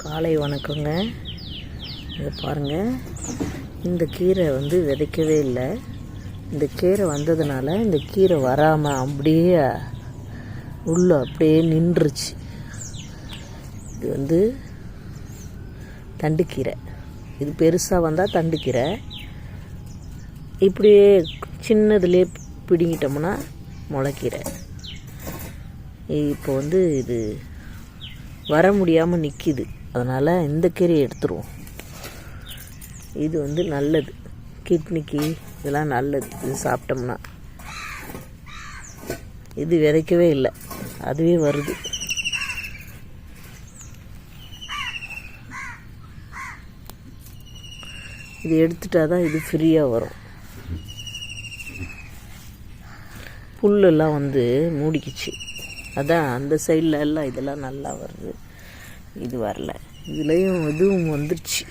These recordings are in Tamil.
காலை வணக்கங்க. இதை பாருங்கள், இந்த கீரை வந்து விதைக்கவே இல்லை. இந்த கீரை வந்ததுனால இந்த கீரை வராமல் அப்படியே உள்ள அப்படியே நின்றுச்சு. இது வந்து தண்டுக்கீரை. இது பெருசாக வந்தால் தண்டுக்கீரை. இப்படியே சின்னதுலேயே பிடிங்கிட்டோம்னா முளைக்கீரை. இப்போ வந்து இது வர முடியாமல் நிற்கிது. அதனால் இந்த கீரையை எடுத்துருவோம். இது வந்து நல்லது, கிட்னிக்கு இதெல்லாம் நல்லது. இது சாப்பிட்டோம்னா இது விதைக்கவே இல்லை, அதுவே வருது. இது எடுத்துட்டா தான் இது ஃப்ரீயாக வரும். புல்லெல்லாம் வந்து மூடிக்குச்சு. அதான் அந்த சைடில் எல்லாம் இதெல்லாம் நல்லா வருது, இது வரல. இதுலேயும் இதுவும் வந்துடுச்சு,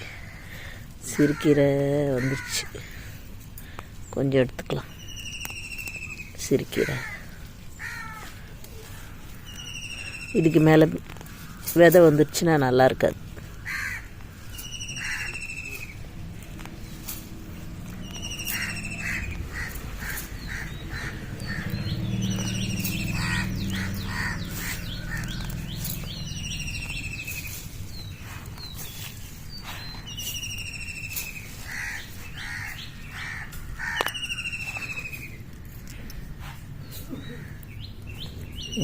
சிறுக்கீரை வந்துடுச்சு. கொஞ்சம் எடுத்துக்கலாம் சிறுக்கீரை. இதுக்கு மேலே விதை வந்துடுச்சுன்னா நல்லா இருக்காது.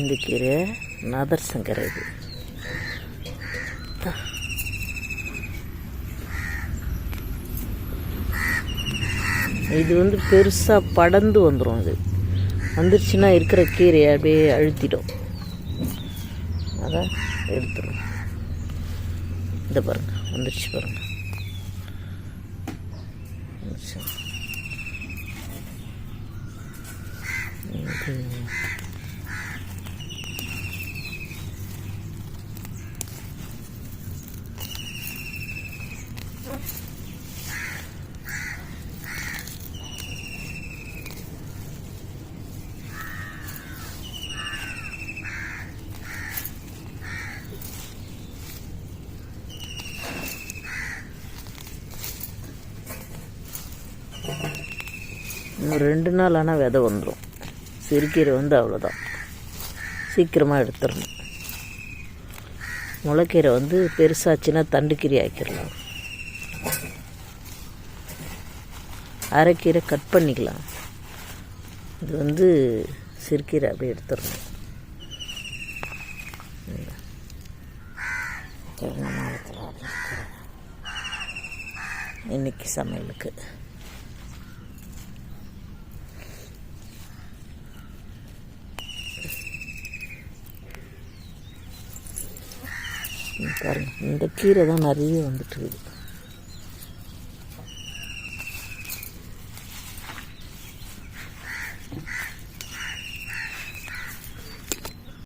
இந்த கீரை நதர்சங்கரை. இது வந்து பெருசாக படர்ந்து வந்துடும். இது வந்துருச்சுன்னா இருக்கிற கீரையை அப்படியே அழுத்திடும். அதான் எடுத்துடும். இதை பாருங்கள், வந்துருச்சு பாருங்கள். இன்னும் 2 நாள் ஆனால் விதை வந்துடும். சிறுக்கீரை வந்து அவ்வளோதான், சீக்கிரமாக எடுத்துடணும். முளைக்கீரை வந்து பெருசாச்சுன்னா தண்டுக்கீரை ஆக்கிடலாம். அரைக்கீரை கட் பண்ணிக்கலாம். இது வந்து சிறுக்கீரை அப்படியே எடுத்துடணும். இன்னைக்கு சமையலுக்கு பாருங்கள், இந்த கீரை தான் நிறைய வந்துட்டு இருக்குது.